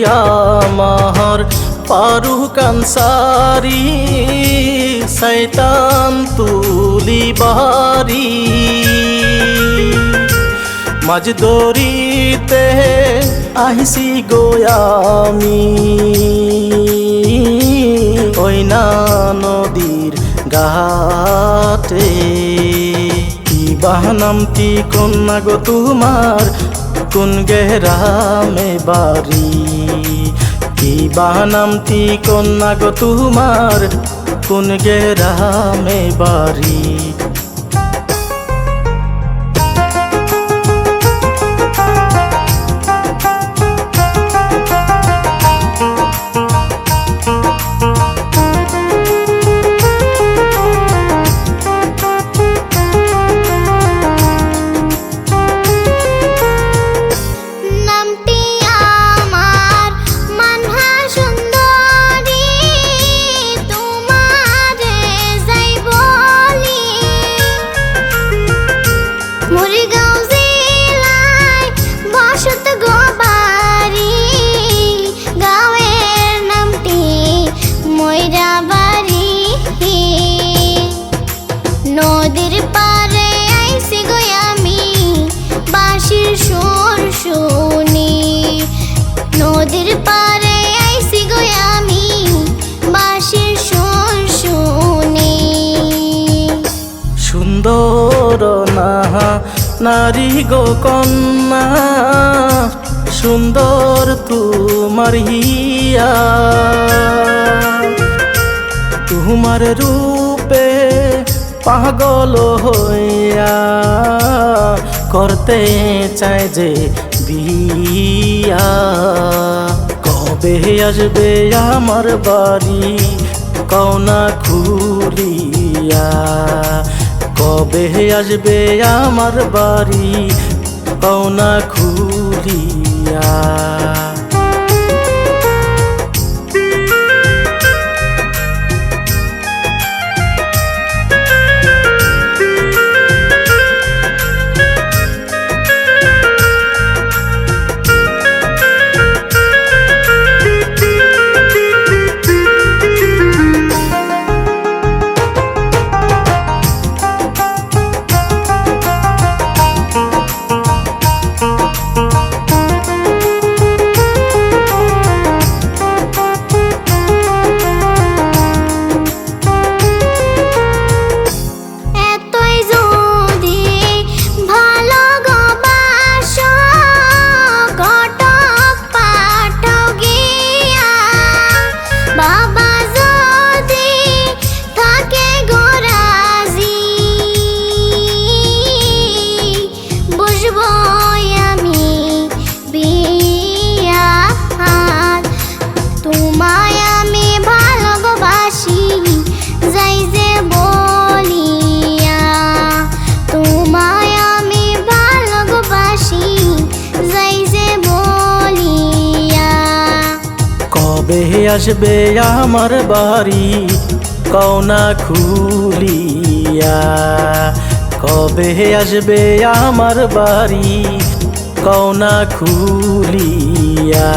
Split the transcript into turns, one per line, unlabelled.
আমার ফারুক আনসারি শয়তান তুলি বাড়ি মাঝ দরিতে আহিছি গোয়ামি ওই না নদীর ঘাটে কি বাহানামটি কন্যা গো তোমার কোন গেরামে বাড়ি কি বাহানামটি কন্যা গো তোমার কোন গেরামে বাড়ি
নদীর পারে আইছি গো আমি বাঁশির সুর শুনি নদীর পারে আইছি গো আমি বাঁশির সুর শুনি
সুন্দর নারী গো কন্যা সুন্দর তোমার হিয়া তোমার রূপে পাগল হইয়া করতে চায় যে বিয়া কবে আসবে আমার বাড়ি কওনা খুলিয়া কবে আসবে আমার বাড়ি কওনা খুলিয়া কবে আসবে আমার বাড়ি কওনা খুলিয়া কবে আসবে আমার বাড়ি কওনা খুলিয়া